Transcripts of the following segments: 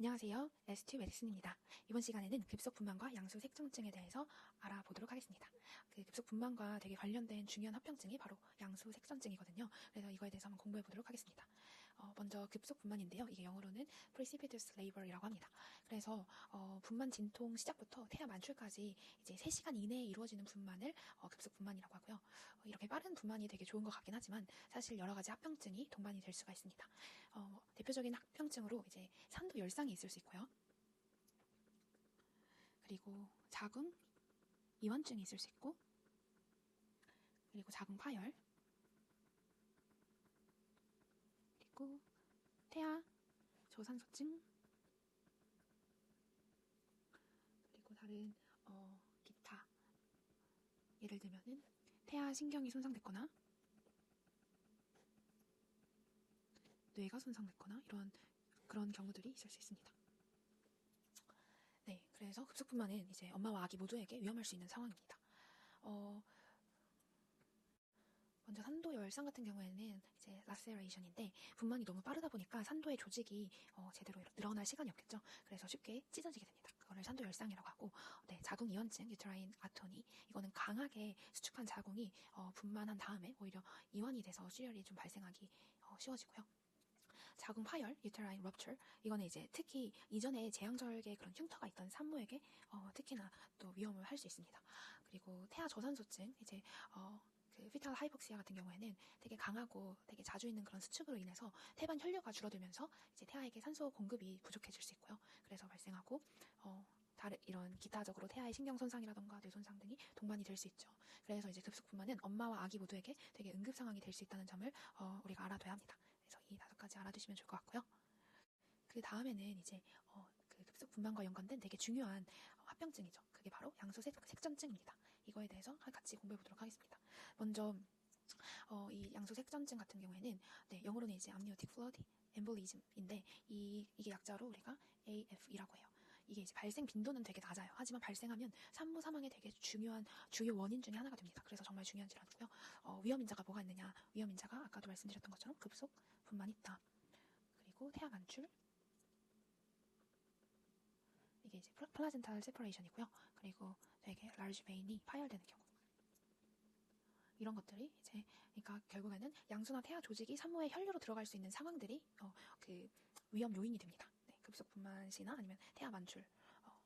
안녕하세요. S2 메디슨입니다. 이번 시간에는 급속분만과 양수색정증에 대해서 알아보도록 하겠습니다. 그 급속분만과 되게 관련된 중요한 합병증이 바로 양수색전증이거든요. 그래서 이거에 대해서 한번 공부해 보도록 하겠습니다. 먼저 급속분만인데요. 이게 영어로는 precipitous labor이라고 합니다. 그래서 분만 진통 시작부터 태아 만출까지 이제 3시간 이내에 이루어지는 분만을 급속분만이라고 하고요. 이렇게 빠른 분만이 되게 좋은 것 같긴 하지만 사실 여러 가지 합병증이 동반이 될 수가 있습니다. 대표적인 합병증으로 이제 산도 열상이 있을 수 있고요. 그리고 자궁 이완증이 있을 수 있고, 그리고 자궁 파열, 그리고 태아 저산소증, 그리고 다른 기타, 예를 들면은 태아 신경이 손상됐거나 뇌가 손상됐거나 그런 경우들이 있을 수 있습니다. 네, 그래서 급속분만은 이제 엄마와 아기 모두에게 위험할 수 있는 상황입니다. 먼저 산도 열상 같은 경우에는 이제 라세레이션인데, 분만이 너무 빠르다 보니까 산도의 조직이 제대로 늘어날 시간이 없겠죠. 그래서 쉽게 찢어지게 됩니다. 그거를 산도 열상이라고 하고, 네, 자궁 이완증, 유트라인 아토니, 이거는 강하게 수축한 자궁이 분만한 다음에 오히려 이완이 돼서 출혈이 좀 발생하기 쉬워지고요. 자궁 파열, uterine rupture, 이거는 이제 특히 이전에 제왕절개 그런 흉터가 있던 산모에게 특히나 또 위험을 할 수 있습니다. 그리고 태아 저산소증, 이제 그 fetal hypoxia 같은 경우에는 되게 강하고 되게 자주 있는 그런 수축으로 인해서 태반 혈류가 줄어들면서 이제 태아에게 산소 공급이 부족해질 수 있고요. 그래서 발생하고 다른 이런 기타적으로 태아의 신경 손상이라던가 뇌 손상 등이 동반이 될 수 있죠. 그래서 이제 급속분만은 엄마와 아기 모두에게 되게 응급 상황이 될 수 있다는 점을 우리가 알아둬야 합니다. 그래서 이 5가지 알아두시면 좋을 것 같고요. 그 다음에는 이제 그 급속분만과 연관된 되게 중요한 합병증이죠. 그게 바로 양수색전증입니다. 이거에 대해서 같이 공부해 보도록 하겠습니다. 먼저 이 양수색전증 같은 경우에는, 네, 영어로는 이제 amniotic fluid embolism인데 이게 약자로 우리가 AF이라고 해요. 이게 이제 발생 빈도는 되게 낮아요. 하지만 발생하면 산모 사망의 되게 중요한 주요 원인 중에 하나가 됩니다. 그래서 정말 중요한 질환이고요. 위험인자가 뭐가 있느냐? 위험인자가 아까도 말씀드렸던 것처럼 급속 분만이 있다. 그리고 태아 만출, 이게 이제 플라젠탈 세퍼레이션이고요. 그리고 되게 large vein이 파열되는 경우. 이런 것들이 이제, 그러니까 결국에는 양수나 태아 조직이 산모의 혈류로 들어갈 수 있는 상황들이 그 위험 요인이 됩니다. 네, 급속분만 시나 아니면 태아 만출,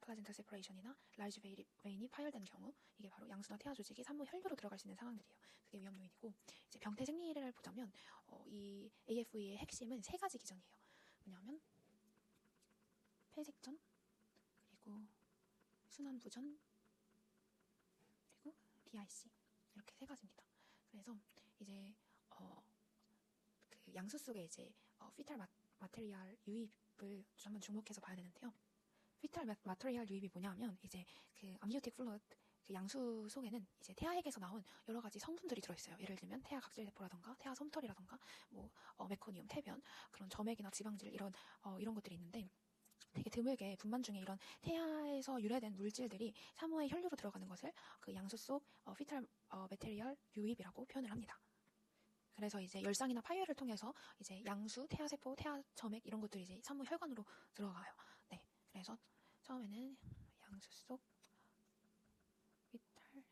플라젠타 세퍼레이션이나 라지 베인이 파열된 경우, 이게 바로 양수나 태아 조직이 산모 혈류로 들어갈 수 있는 상황들이에요. 그게 위험 요인이고, 이제 병태 생리를 보자면 이 AFE의 핵심은 3가지 기전이에요. 뭐냐면 폐색전, 그리고 순환부전, 그리고 DIC, 이렇게 3가지입니다. 그래서 이제 그 양수 속에 이제 피탈 마테리얼 유입을 한번 주목해서 봐야 되는데요. 피탈 마테리얼 유입이 뭐냐면 이제 그 암니오틱 플루이드, 그 양수 속에는 이제 태아액에서 나온 여러 가지 성분들이 들어있어요. 예를 들면 태아 각질세포라던가 태아 솜털이라던가 뭐 메코니움, 태변, 그런 점액이나 지방질, 이런 것들이 있는데, 되게 드물게 분만 중에 이런 태아에서 유래된 물질들이 산모의 혈류로 들어가는 것을 그 양수 속 피탈 마테리얼 유입이라고 표현을 합니다. 그래서 이제 열상이나 파열을 통해서 이제 양수, 태아세포, 태아 점액, 이런 것들이 이제 산모 혈관으로 들어가요. 네, 그래서 처음에는 양수 속 피탈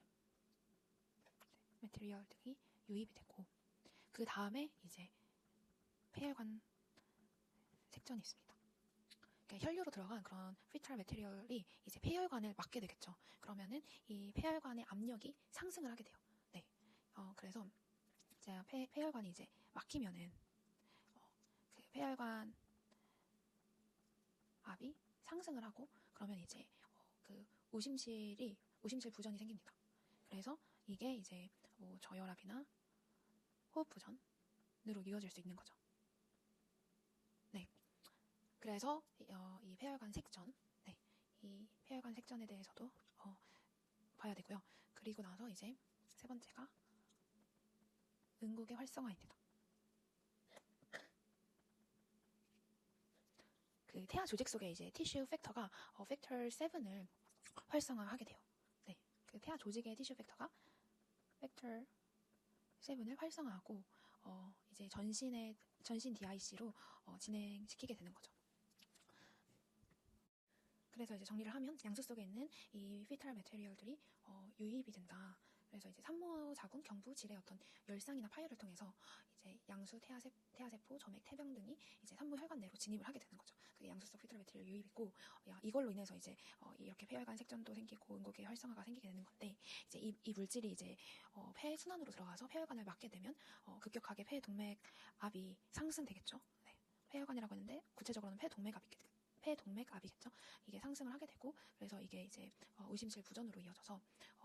마테리얼 등이 유입이 되고, 그 다음에 이제 폐혈관 색전이 있습니다. 그러니까 혈류로 들어간 그런 피탈 마테리얼이 이제 폐혈관을 막게 되겠죠. 그러면은 이 폐혈관의 압력이 상승을 하게 돼요. 네, 그래서 이제 폐혈관이 이제 막히면은 그 폐혈관 압이 상승을 하고, 그러면 이제 그 우심실 부전이 생깁니다. 그래서 이게 이제 뭐 저혈압이나 호흡 부전으로 이어질 수 있는 거죠. 네. 그래서 이 폐혈관 색전, 네, 이 폐혈관 색전에 대해서도 봐야 되고요. 그리고 나서 이제 3번째가 응곡의 활성화입니다. 그 태아 조직 속에 이제 티슈 팩터가 팩터 7을 활성화하게 돼요. 네, 그 태아 조직의 티슈 팩터가 팩터 7을 활성화하고 이제 전신 DIC로 진행시키게 되는 거죠. 그래서 이제 정리를 하면 양수 속에 있는 이 피탈 메테리얼들이 유입이 된다. 그래서 이제 산모, 자궁, 경부, 질의 어떤 열상이나 파열을 통해서 이제 양수, 태아세포, 점액, 태병 등이 이제 산모 혈관 내로 진입을 하게 되는 거죠. 그게 양수 속 피탈 메테리얼 유입이고, 이걸로 인해서 이제 이렇게 폐혈관 색전도 생기고 응고의 활성화가 생기게 되는 건데, 이제 이 물질이 이제 폐 순환으로 들어가서 폐혈관을 막게 되면 급격하게 폐동맥압이 상승되겠죠. 네. 폐혈관이라고 했는데 구체적으로는 폐동맥압이겠죠. 이게 상승을 하게 되고, 그래서 이게 이제 의심실 부전으로 이어져서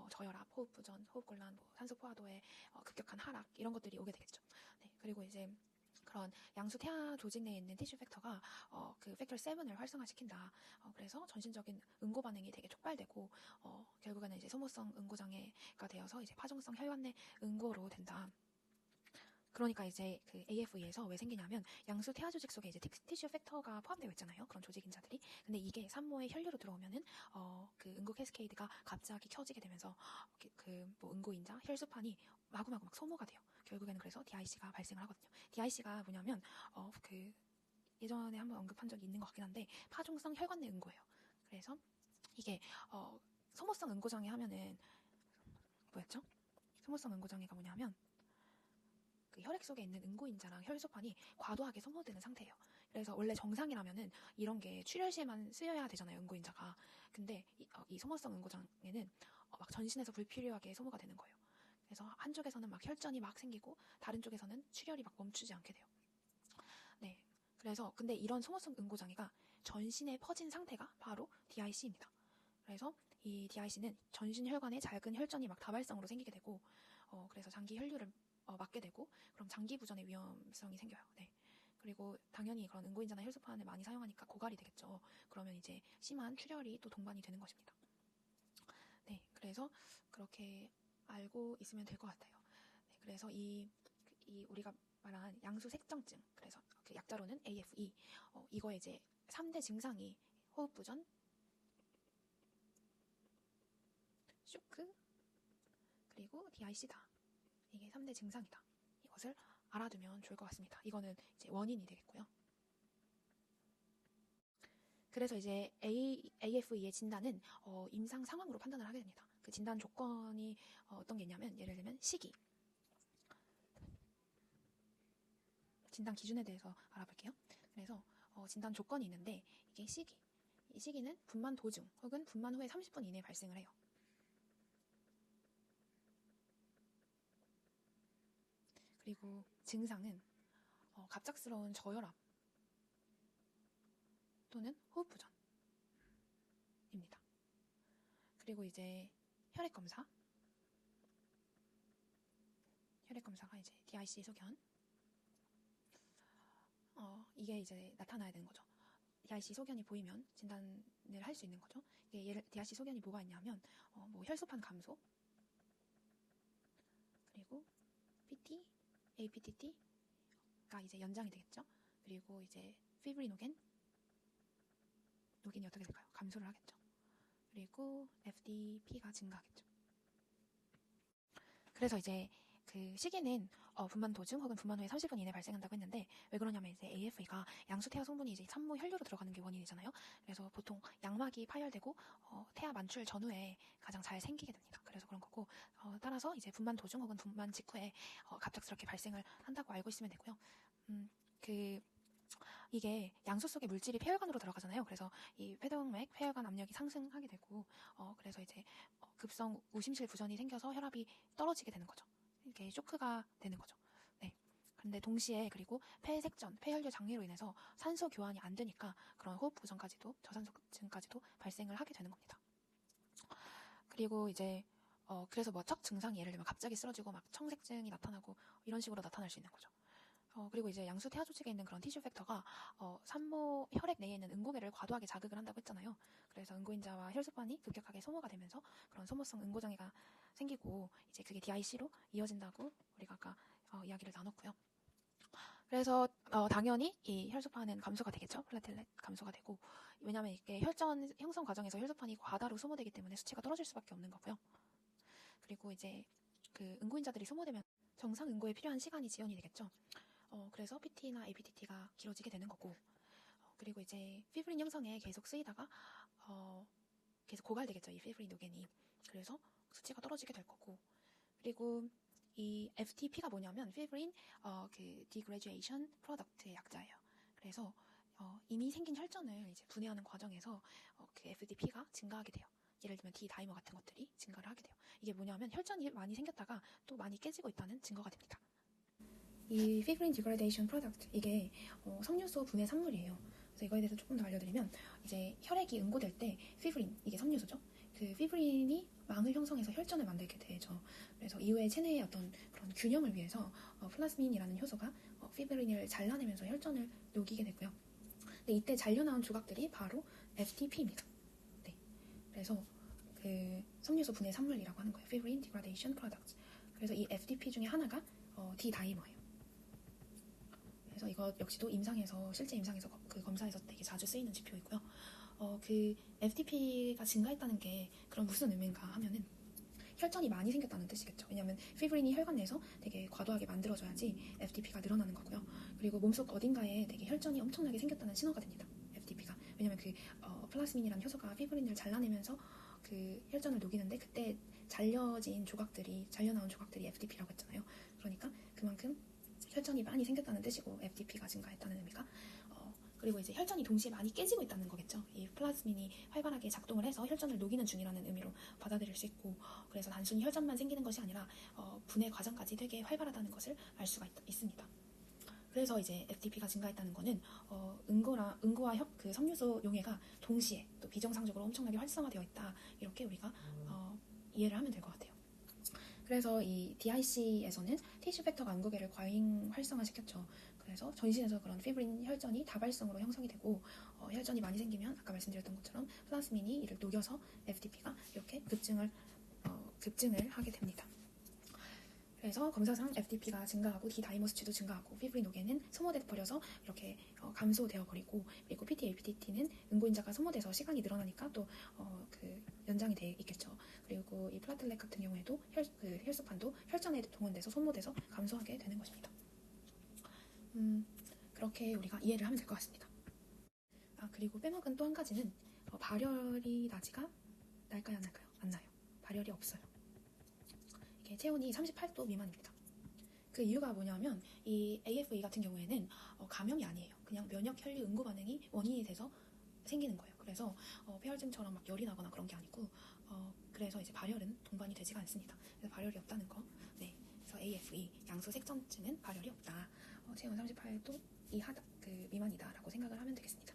저혈압, 호흡 부전, 호흡곤란, 뭐 산소 포화도의 급격한 하락 이런 것들이 오게 되겠죠. 네, 그리고 이제 그런 양수 태아 조직 내에 있는 티슈 팩터가 그 팩터 7을 활성화시킨다. 그래서 전신적인 응고 반응이 되게 촉발되고 결국에는 이제 소모성 응고 장애가 되어서 이제 파종성 혈관 내 응고로 된다. 그러니까 이제 그 AFE에서 왜 생기냐면 양수 태아 조직 속에 이제 티슈 팩터가 포함되어 있잖아요. 그런 조직인자들이. 근데 이게 산모의 혈류로 들어오면은 그 응고 캐스케이드가 갑자기 켜지게 되면서 뭐 응고인자 혈소판이 마구마구 막 소모가 돼요. 결국에는 그래서 DIC가 발생을 하거든요. DIC가 뭐냐면 그 예전에 한번 언급한 적이 있는 것 같긴 한데 파종성 혈관 내 응고예요. 그래서 이게 소모성 응고 장애 하면은 뭐였죠? 소모성 응고 장애가 뭐냐면 그 혈액 속에 있는 응고인자랑 혈소판이 과도하게 소모되는 상태예요. 그래서 원래 정상이라면은 이런 게 출혈 시에만 쓰여야 되잖아요, 응고인자가. 근데 이 소모성 응고장애는 막 전신에서 불필요하게 소모가 되는 거예요. 그래서 한쪽에서는 막 혈전이 막 생기고 다른 쪽에서는 출혈이 막 멈추지 않게 돼요. 네. 그래서 근데 이런 소모성 응고장애가 전신에 퍼진 상태가 바로 DIC입니다. 그래서 이 DIC는 전신 혈관에 작은 혈전이 막 다발성으로 생기게 되고 그래서 장기 혈류를 막게 되고 그럼 장기 부전의 위험성이 생겨요. 네. 그리고 당연히 그런 응고인자나 혈소판을 많이 사용하니까 고갈이 되겠죠. 그러면 이제 심한 출혈이 또 동반이 되는 것입니다. 네. 그래서 그렇게 알고 있으면 될 것 같아요. 네. 그래서 이 우리가 말한 양수 색정증, 그래서 그 약자로는 AFE, 이거의 이제 3대 증상이 호흡 부전, 쇼크, 그리고 DIC다. 이게 3대 증상이다. 이것을 알아두면 좋을 것 같습니다. 이거는 이제 원인이 되겠고요. 그래서 이제 AFE의 진단은 임상 상황으로 판단을 하게 됩니다. 그 진단 조건이 어떤 게 있냐면 예를 들면 시기. 진단 기준에 대해서 알아볼게요. 그래서 진단 조건이 있는데 이게 시기. 이 시기는 분만 도중 혹은 분만 후에 30분 이내에 발생을 해요. 그리고 증상은 갑작스러운 저혈압 또는 호흡 부전입니다. 그리고 이제 혈액 검사가 이제 DIC 소견. 이게 이제 나타나야 되는 거죠. DIC 소견이 보이면 진단을 할 수 있는 거죠. 이게 DIC 소견이 뭐가 있냐면 뭐 혈소판 감소, 그리고 PT, APTT가 이제 연장이 되겠죠. 그리고 이제 피브리노겐, 노겐이 어떻게 될까요? 감소를 하겠죠. 그리고 FDP가 증가하겠죠. 그래서 이제 그 시기는 분만 도중 혹은 분만 후에 30분 이내에 발생한다고 했는데 왜 그러냐면 이제 AFE가 양수 태아 성분이 이제 산모 혈류로 들어가는 게 원인이잖아요. 그래서 보통 양막이 파열되고 태아 만출 전후에 가장 잘 생기게 됩니다. 그래서 그런 거고 따라서 이제 분만 도중 혹은 분만 직후에 갑작스럽게 발생을 한다고 알고 있으면 되고요. 이게 양수 속의 물질이 폐혈관으로 들어가잖아요. 그래서 이 폐동맥, 폐혈관 압력이 상승하게 되고 그래서 이제 급성 우심실 부전이 생겨서 혈압이 떨어지게 되는 거죠. 이게 쇼크가 되는 거죠. 네. 근데 동시에 그리고 폐색전, 폐혈류 장애로 인해서 산소 교환이 안 되니까 그런 호흡 부전까지도 저산소증까지도 발생을 하게 되는 겁니다. 그리고 이제 그래서 뭐 첫 증상이 예를 들면 갑자기 쓰러지고 막 청색증이 나타나고 이런 식으로 나타날 수 있는 거죠. 그리고 이제 양수 태아 조직에 있는 그런 티슈 팩터가 산모 혈액 내에 있는 응고계를 과도하게 자극을 한다고 했잖아요. 그래서 응고인자와 혈소판이 급격하게 소모가 되면서 그런 소모성 응고장애가 생기고 이제 그게 DIC로 이어진다고 우리가 아까 이야기를 나눴고요. 그래서 당연히 이 혈소판은 감소가 되겠죠. 플라텔렛 감소가 되고 왜냐하면 이게 혈전 형성 과정에서 혈소판이 과다로 소모되기 때문에 수치가 떨어질 수밖에 없는 거고요. 그리고 이제 그 응고인자들이 소모되면 정상 응고에 필요한 시간이 지연이 되겠죠. 그래서 PT나 APTT가 길어지게 되는 거고 그리고 이제 피브린 형성에 계속 쓰이다가 계속 고갈되겠죠. 이 피브린 노겐이. 그래서 수치가 떨어지게 될 거고. 그리고 이 FTP가 뭐냐면 피브린 그 디그레듀에이션 프로덕트의 약자예요. 그래서 이미 생긴 혈전을 이제 분해하는 과정에서 그 FTP가 증가하게 돼요. 예를 들면 D-다이머 같은 것들이 증가를 하게 돼요. 이게 뭐냐면 혈전이 많이 생겼다가 또 많이 깨지고 있다는 증거가 됩니다. 이 피브린 디그레데이션 프로덕트, 이게 섬유소 분해 산물이에요. 그래서 이거에 대해서 조금 더 알려드리면, 이제 혈액이 응고될 때 피브린, 이게 섬유소죠. 그 피브린이 망을 형성해서 혈전을 만들게 되죠. 그래서 이후에 체내의 어떤 그런 균형을 위해서 플라스민이라는 효소가 피브린을 잘라내면서 혈전을 녹이게 되고요. 근데 이때 잘려나온 조각들이 바로 FTP입니다. 네. 그래서 그 섬유소 분해 산물이라고 하는 거예요. Fibrin Degradation Product. 그래서 이 FTP 중에 하나가 D-다이머예요. 그래서 이거 역시도 실제 임상에서 그 검사에서 되게 자주 쓰이는 지표이고요. 그 FTP가 증가했다는 게 그럼 무슨 의미인가 하면은 혈전이 많이 생겼다는 뜻이겠죠. 왜냐하면 피브린이 혈관 내에서 되게 과도하게 만들어져야지 FTP가 늘어나는 거고요. 그리고 몸속 어딘가에 되게 혈전이 엄청나게 생겼다는 신호가 됩니다. FTP가. 왜냐하면 그 플라스민이라는 효소가 피브린을 잘라내면서 그 혈전을 녹이는데 그때 잘려나온 조각들이 FTP라고 했잖아요. 그러니까 그만큼 혈전이 많이 생겼다는 뜻이고 FTP가 증가했다는 의미가. 그리고 이제 혈전이 동시에 많이 깨지고 있다는 거겠죠. 이 플라스민이 활발하게 작동을 해서 혈전을 녹이는 중이라는 의미로 받아들일 수 있고, 그래서 단순히 혈전만 생기는 것이 아니라 분해 과정까지 되게 활발하다는 것을 알 수가 있습니다. 그래서 이제 FTP가 증가했다는 거는 응고와 그 섬유소 용해가 동시에 또 비정상적으로 엄청나게 활성화되어 있다, 이렇게 우리가 이해를 하면 될 것 같아요. 그래서 이 DIC에서는 티슈 팩터가 응고계를 과잉 활성화시켰죠. 그래서 전신에서 그런 피브린 혈전이 다발성으로 형성이 되고, 혈전이 많이 생기면 아까 말씀드렸던 것처럼 플라스민이 이를 녹여서 FTP가 이렇게 급증을 하게 됩니다. 그래서 검사상 FTP가 증가하고 D-다이머 수치도 증가하고 피브린 노겐은 소모돼 버려서 이렇게 감소되어 버리고, 그리고 PT-APT는 응고인자가 소모돼서 시간이 늘어나니까 또 그 연장이 돼 있겠죠. 그리고 이 플라틀렛 같은 경우에도 혈소판도 혈전에 동원돼서 소모돼서 감소하게 되는 것입니다. 그렇게 우리가 이해를 하면 될 것 같습니다. 그리고 빼먹은 또 한 가지는 발열이 날까요, 안 날까요? 안 나요. 발열이 없어요. 이게 체온이 38도 미만입니다. 그 이유가 뭐냐면 이 AFE 같은 경우에는 감염이 아니에요. 그냥 면역 혈류 응고 반응이 원인이 돼서 생기는 거예요. 그래서 폐혈증처럼 막 열이 나거나 그런 게 아니고, 그래서 이제 발열은 동반이 되지가 않습니다. 그래서 발열이 없다는 거. 네. 그래서 AFE 양소 색전증은 발열이 없다. 체온 38도 미만이다라고 생각을 하면 되겠습니다.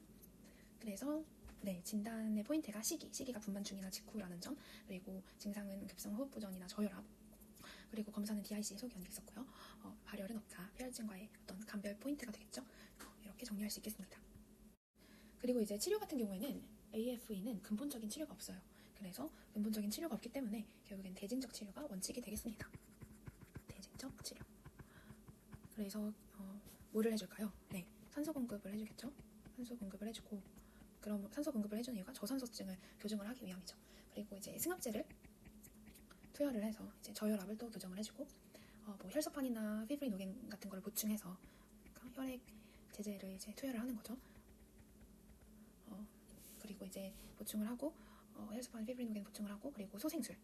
그래서 네, 진단의 포인트가 시기가 분만 중이나 직후라는 점, 그리고 증상은 급성 호흡 부전이나 저혈압, 그리고 검사는 DIC 해소기원이 있었고요. 발열은 없다. 폐혈증과의 어떤 감별 포인트가 되겠죠. 이렇게 정리할 수 있겠습니다. 그리고 이제 치료 같은 경우에는 AFE는 근본적인 치료가 없어요. 그래서 근본적인 치료가 없기 때문에 결국엔 대증적 치료가 원칙이 되겠습니다. 대증적 치료. 그래서 뭐를 해줄까요? 네, 산소 공급을 해주겠죠. 산소 공급을 해주고, 그럼 산소 공급을 해주는 이유가 저산소증을 교정을 하기 위함이죠. 그리고 이제 승합제를 투여를 해서 이제 저혈압을 또 교정을 해주고, 뭐 혈소판이나 피브린 노겐 같은 걸 보충해서, 그러니까 혈액 제제를 이제 투여를 하는 거죠. 그리고 이제 보충을 하고, 혈소판, 피브린 노겐 보충을 하고, 그리고 소생술은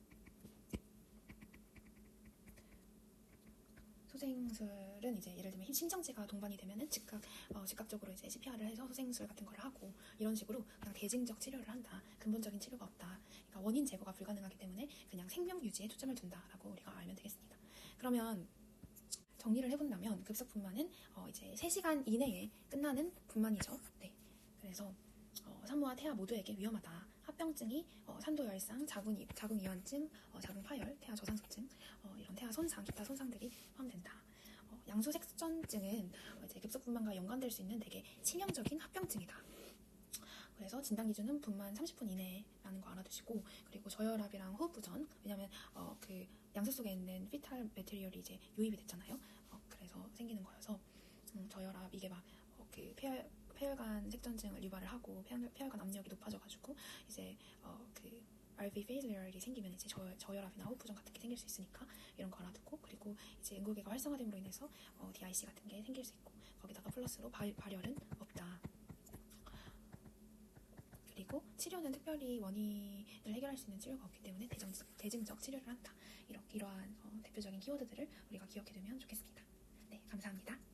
이제 예를 들면 심장제가 동반이 되면은 즉각적으로 이제 CPR을 해서 소생술 같은 걸 하고, 이런 식으로 그냥 대증적 치료를 한다. 근본적인 치료가 없다. 그러니까 원인 제거가 불가능하기 때문에 그냥 생명 유지에 초점을 둔다라고 우리가 알면 되겠습니다. 그러면 정리를 해본다면 급성분만은 이제 3시간 이내에 끝나는 분만이죠. 네. 그래서 산모와 태아 모두에게 위험하다. 합병증이 산도열상, 자궁이완증, 자궁파열, 태아 저산소증, 이런 태아 손상, 기타 손상들이 포함된다. 양소색전증은 이제 급성분만과 연관될 수 있는 되게 치명적인 합병증이다. 그래서 진단 기준은 분만 30분 이내라는 거 알아두시고, 그리고 저혈압이랑 호흡부전, 왜냐면 그 양소 속에 있는 피탈 매테리얼이 이제 유입이 됐잖아요. 그래서 생기는 거여서 저혈압, 이게 막 그 폐혈관 색전증을 유발을 하고 폐혈관 압력이 높아져가지고 이제 그 RV failure이 생기면 이제 저혈압이나 호흡부전 같은 게 생길 수 있으니까 이런 거 알아두고, 그리고 이제 응고개가 활성화됨으로 인해서 DIC 같은 게 생길 수 있고, 거기다가 플러스로 발열은 없다. 치료는 특별히 원인을 해결할 수 있는 치료가 없기 때문에 대증적 치료를 한다. 이러한 대표적인 키워드들을 우리가 기억해두면 좋겠습니다. 네, 감사합니다.